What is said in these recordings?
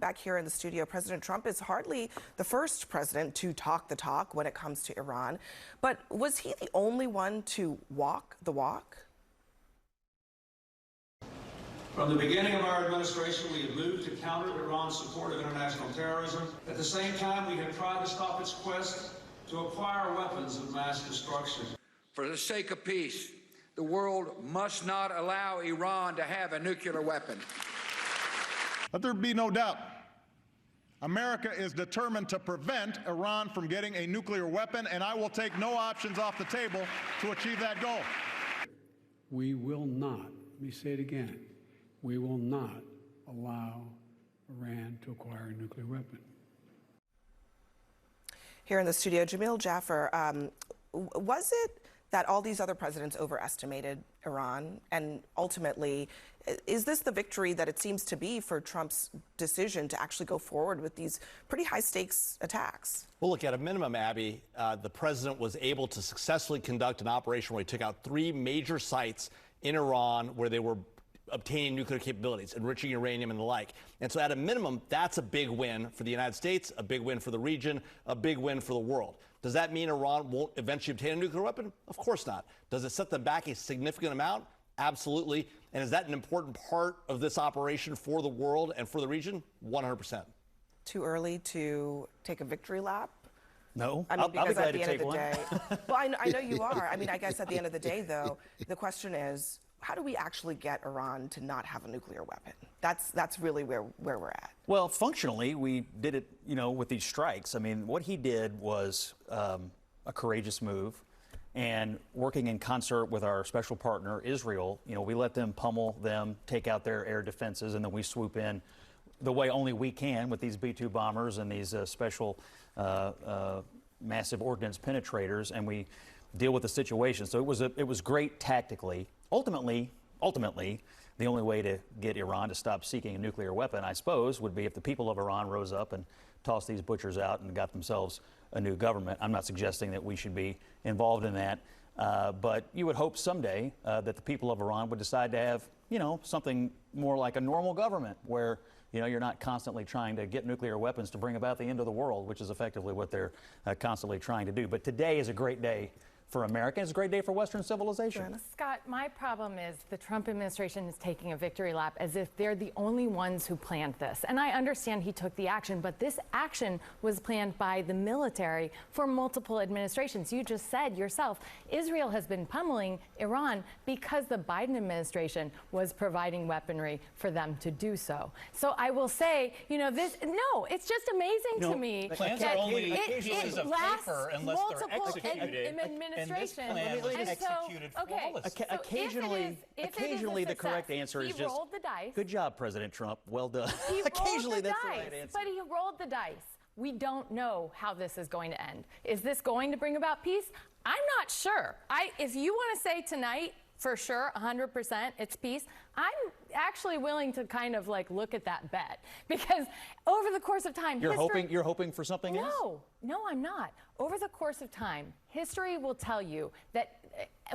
back here in the studio, President Trump is hardly the first president to talk the talk when it comes to Iran. But was he the only one to walk the walk? From the beginning of our administration, we have moved to counter Iran's support of international terrorism. At the same time, we have tried to stop its quest to acquire weapons of mass destruction. For the sake of peace, the world must not allow Iran to have a nuclear weapon. Let there be no doubt. America is determined to prevent Iran from getting a nuclear weapon, and I will take no options off the table to achieve that goal. We will not, let me say it again, we will not allow Iran to acquire a nuclear weapon. Here in the studio, Jamil, Jaffer, was it that all these other presidents overestimated Iran? And ultimately, is this the victory that it seems to be for Trump's decision to actually go forward with these pretty high-stakes attacks? Well, look, at a minimum, Abby, the president was able to successfully conduct an operation where he took out 3 major sites in Iran where they were obtaining nuclear capabilities, enriching uranium and the like. And so at a minimum, that's a big win for the United States, a big win for the region, a big win for the world. Does that mean Iran won't eventually obtain a nuclear weapon? Of course not. Does it set them back a significant amount? Absolutely. And is that an important part of this operation for the world and for the region? 100%. Too early to take a victory lap? No, I mean, I'll be glad at the to end take of the one. day, well, I know you are. I mean, I guess at the end of the day, though, the question is, how do we actually get Iran to not have a nuclear weapon? That's really where we're at. Well, functionally, we did it, with these strikes. I mean, what he did was a courageous move, and working in concert with our special partner, Israel, we let them pummel them, take out their air defenses, and then we swoop in the way only we can with these B-2 bombers and these special massive ordnance penetrators, and we deal with the situation. So it was great tactically. Ultimately, the only way to get Iran to stop seeking a nuclear weapon, I suppose, would be if the people of Iran rose up and tossed these butchers out and got themselves a new government. I'm not suggesting that we should be involved in that, but you would hope someday that the people of Iran would decide to have, something more like a normal government where you're not constantly trying to get nuclear weapons to bring about the end of the world, which is effectively what they're constantly trying to do. But today is a great day for America. It's a great day for Western civilization. Scott, my problem is the Trump administration is taking a victory lap as if they're the only ones who planned this. And I understand he took the action, but this action was planned by the military for multiple administrations. You just said yourself, Israel has been pummeling Iran because the Biden administration was providing weaponry for them to do so. So I will say, it's just amazing to me plans that are only pieces of paper unless they're executed. And this plan was executed flawlessly. Occasionally the correct answer is just, rolled the dice. Good job, President Trump. Well done. Occasionally that's the right answer. But he rolled the dice. We don't know how this is going to end. Is this going to bring about peace? I'm not sure. If you want to say tonight, for sure, 100%, it's peace. I'm actually willing to kind of look at that bet, because over the course of time, you're hoping for something else? No, I'm not. Over the course of time, history will tell you that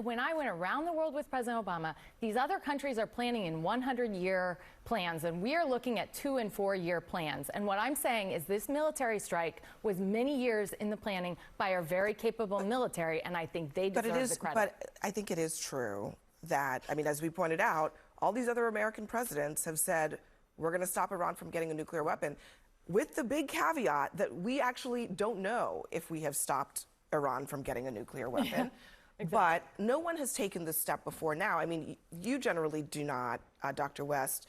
when I went around the world with President Obama, these other countries are planning in 100-year plans, and we are looking at 2- and 4-year plans. And what I'm saying is this military strike was many years in the planning by our very capable military, and I think they deserve the credit. But I think it is true that, as we pointed out, all these other American presidents have said, we're going to stop Iran from getting a nuclear weapon, with the big caveat that we actually don't know if we have stopped Iran from getting a nuclear weapon. Exactly. But no one has taken this step before now. You generally do not, Dr. West,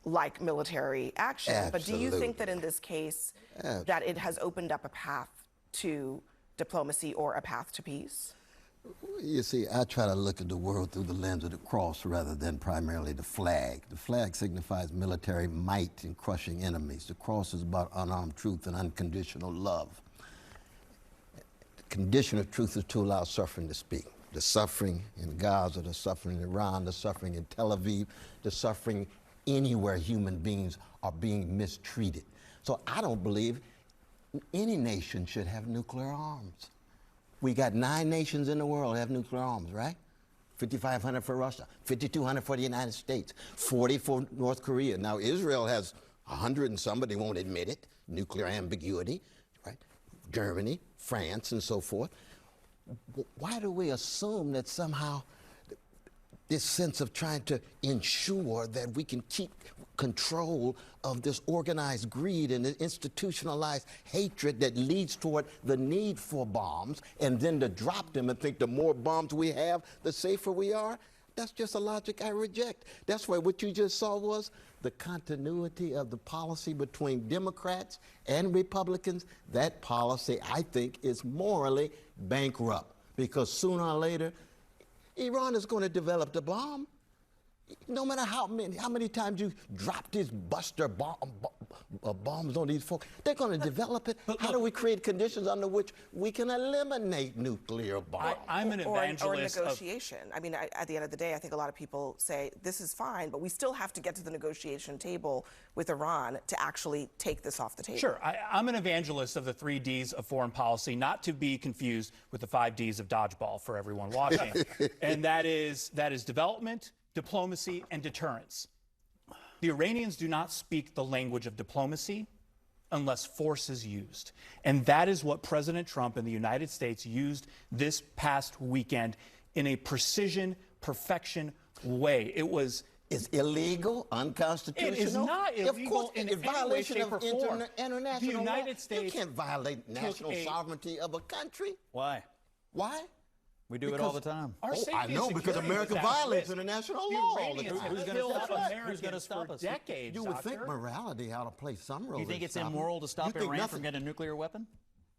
like military action. Absolutely. But do you think that in this case that it has opened up a path to diplomacy or a path to peace? You see, I try to look at the world through the lens of the cross rather than primarily the flag. The flag signifies military might in crushing enemies. The cross is about unarmed truth and unconditional love. The condition of truth is to allow suffering to speak. The suffering in Gaza, the suffering in Iran, the suffering in Tel Aviv, the suffering anywhere human beings are being mistreated. So I don't believe any nation should have nuclear arms. We got 9 nations in the world that have nuclear arms, right? 5,500 for Russia, 5,200 for the United States, 40 for North Korea. Now Israel has 100 and somebody won't admit it, nuclear ambiguity, right? Germany, France, and so forth. Why do we assume that somehow this sense of trying to ensure that we can keep control of this organized greed and the institutionalized hatred that leads toward the need for bombs, and then to drop them and think the more bombs we have, the safer we are? That's just a logic I reject. That's why what you just saw was the continuity of the policy between Democrats and Republicans. That policy, I think, is morally bankrupt, because sooner or later, Iran is going to develop the bomb. No matter how many times you drop these buster bombs on these folks, they're going to develop it. How do we create conditions under which we can eliminate nuclear bombs? I'm an evangelist or negotiation. I mean, at the end of the day, I think a lot of people say this is fine, but we still have to get to the negotiation table with Iran to actually take this off the table. Sure. I'm an evangelist of the 3 Ds of foreign policy, not to be confused with the 5 Ds of dodgeball for everyone watching. And that is development, diplomacy, and deterrence. The Iranians do not speak the language of diplomacy unless force is used. And that is what President Trump and the United States used this past weekend in a precision, perfection way. It was... It's illegal, unconstitutional. It is not illegal. Of course, in it's any violation way, shape, of or form. international The United law. States You can't violate national sovereignty of a country. Why? Why? We do it all the time. I know, because America violates international law all the time. Who's going to stop us? Decades, You would think morality ought to play some role. You think it's immoral to stop Iran from getting a nuclear weapon?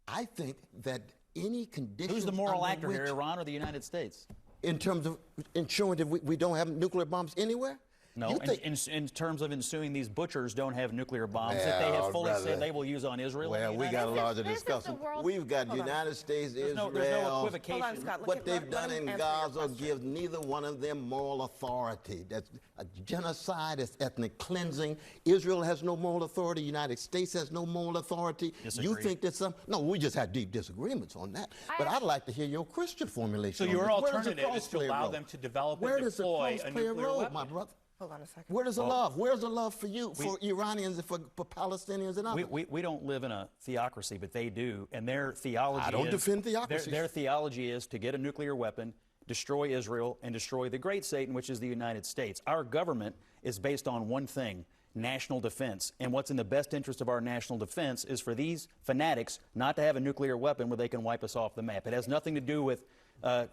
I think that any condition. Who's the moral actor here, Iran or the United States? In terms of ensuring that we don't have nuclear bombs anywhere? No, in terms of ensuing these butchers don't have nuclear bombs that they have fully said they will use on Israel. Well, we got a larger discussion. We've got United States, Israel. There's no equivocation. Hold on, Scott. What they've done in Gaza gives neither one of them moral authority. That's a genocide. It's ethnic cleansing. Israel has no moral authority. The United States has no moral authority. Disagree. You think that no, we just had deep disagreements on that. But I'd like to hear your Christian formulation. So your alternative is to allow them to develop and deploy a nuclear weapon. My brother? Hold on a second. Where does the love? Where's the love for you, for Iranians, and for Palestinians and others? We don't live in a theocracy, but they do, and their theology I don't defend theocracies. Their theology is to get a nuclear weapon, destroy Israel, and destroy the great Satan, which is the United States. Our government is based on one thing: national defense. And what's in the best interest of our national defense is for these fanatics not to have a nuclear weapon where they can wipe us off the map. It has nothing to do with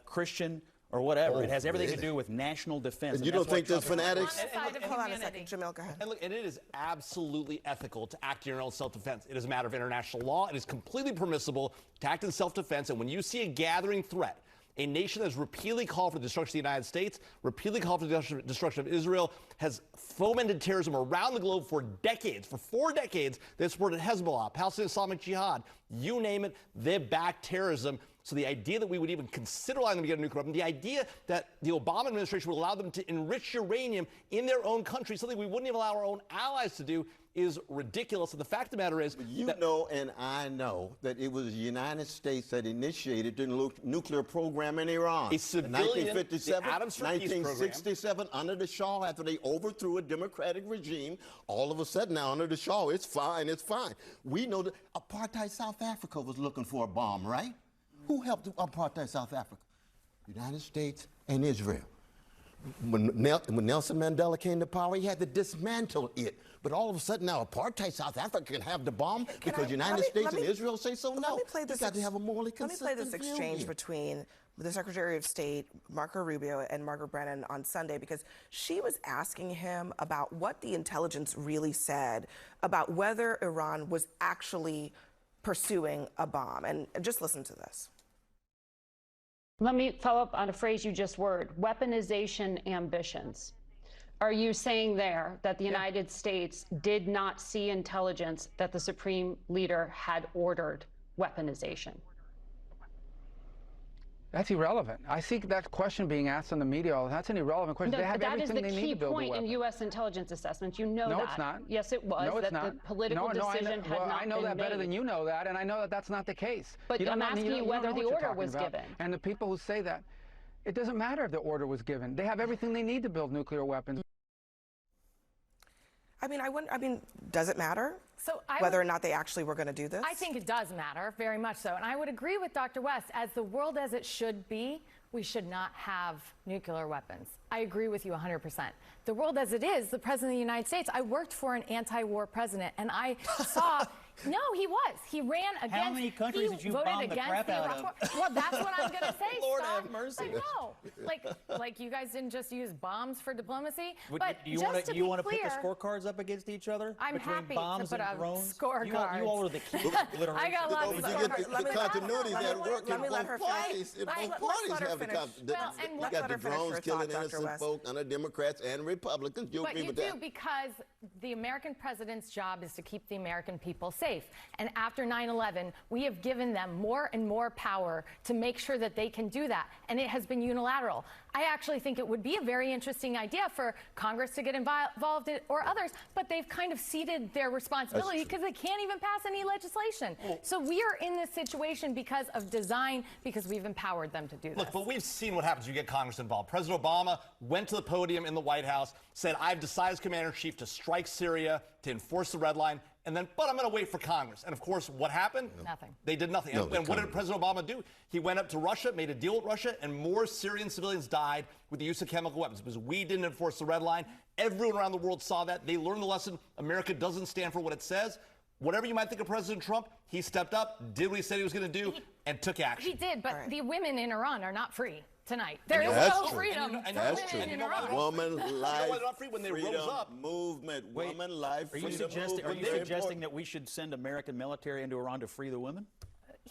Christian or whatever. It has everything to do with national defense. And you don't think there's fanatics? Hold on a second. Jamil, go ahead. And look, and it is absolutely ethical to act in your own self-defense. It is a matter of international law. It is completely permissible to act in self-defense. And when you see a gathering threat, a nation that has repeatedly called for the destruction of the United States, repeatedly called for the destruction of Israel, has fomented terrorism around the globe for decades. For 4 decades, they've supported Hezbollah, Palestinian Islamic Jihad, you name it, they've backed terrorism. So the idea that we would even consider allowing them to get a nuclear weapon, the idea that the Obama administration would allow them to enrich uranium in their own country, something we wouldn't even allow our own allies to do, is ridiculous. And the fact of the matter is, you know, and I know that it was the United States that initiated the nuclear program in Iran. A civilian, in 1957, the Adams for Peace 1967, under the Shah, after they overthrew a democratic regime, all of a sudden now under the Shah, it's fine, it's fine. We know that apartheid South Africa was looking for a bomb, right? Who helped apartheid South Africa? United States and Israel. When Nelson Mandela came to power, he had to dismantle it. But all of a sudden now apartheid South Africa can have the bomb because United States and Israel say so? No. You got to have a morally consistent Let me play this exchange between the Secretary of State, Marco Rubio, and Margaret Brennan on Sunday, because she was asking him about what the intelligence really said about whether Iran was actually pursuing a bomb. And just listen to this. Let me follow up on a phrase you just word, weaponization ambitions. Are you saying there that the United States did not see intelligence that the Supreme Leader had ordered weaponization? That's irrelevant. I see that question being asked in the media. That's an irrelevant question. No, they have everything they need to build a weapon. That is the key point in U.S. intelligence assessments. You know that. No, it's not. Yes, it was. No, it's that not. The political decision had not been made. I know that better than you know that, and I know that that's not the case. But I'm asking you whether the order was given. And the people who say that, it doesn't matter if the order was given. They have everything they need to build nuclear weapons. I mean, does it matter? So whether or not they actually were going to do this? I think it does matter, very much so. And I would agree with Dr. West, as the world as it should be, we should not have nuclear weapons. I agree with you 100%. The world as it is, the President of the United States, I worked for an anti-war president, and I saw, no, he was. He ran against. How many countries did you bomb the crap out of? Well, that's what I'm going to say, Lord Scott. have mercy. But no, like you guys didn't just use bombs for diplomacy. But do you want to put the scorecards up against each other? I'm between happy bombs to put and up drones? scorecards. You all are the key literal. I got lots of The continuities at work in both parties. Let Both her parties have the finish. You got the drones killing innocent folk under Democrats and Republicans. You agree with that? But you do, because the American president's job is to keep the American people safe. And after 9/11, we have given them more and more power to make sure that they can do that. And it has been unilateral. I actually think it would be a very interesting idea for Congress to get involved in, or others, but they've kind of ceded their responsibility because they can't even pass any legislation. So we are in this situation because of design, because we've empowered them to do this. Look, but we've seen what happens when you get Congress involved. President Obama went to the podium in the White House, said, I've decided as Commander-in-Chief to strike Syria, to enforce the red line, and then, but I'm going to wait for Congress. And of course, what happened? Nothing. They did nothing. No, and what did President Obama do? He went up to Russia, made a deal with Russia, and more Syrian civilians died with the use of chemical weapons because we didn't enforce the red line. Everyone around the world saw that. They learned the lesson. America doesn't stand for what it says. Whatever you might think of President Trump, he stepped up, did what he said he was going to do, and took action. He did, but the women in Iran are not free tonight. There is no freedom for women in Iran. Woman life, when they freedom rose up. movement, woman life, Are you suggesting that we should send American military into Iran to free the women?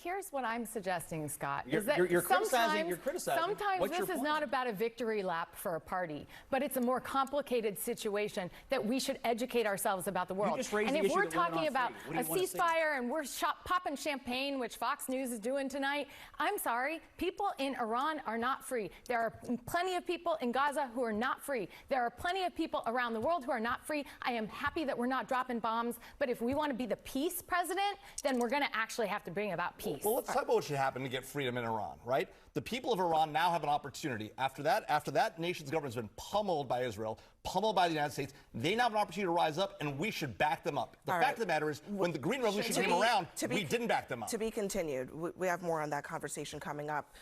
Here's what I'm suggesting, Scott. You're criticizing. Sometimes this is not about a victory lap for a party, but it's a more complicated situation that we should educate ourselves about the world. And if we're talking about a ceasefire and we're popping champagne, which Fox News is doing tonight, I'm sorry, people in Iran are not free. There are plenty of people in Gaza who are not free. There are plenty of people around the world who are not free. I am happy that we're not dropping bombs, but if we want to be the peace president, then we're going to actually have to bring about peace. Well, let's talk about what should happen to get freedom in Iran, right? The people of Iran now have an opportunity. After that nation's government has been pummeled by Israel, pummeled by the United States, they now have an opportunity to rise up, and we should back them up. The fact of the matter is, when the Green Revolution came around, we didn't back them up. To be continued. We have more on that conversation coming up.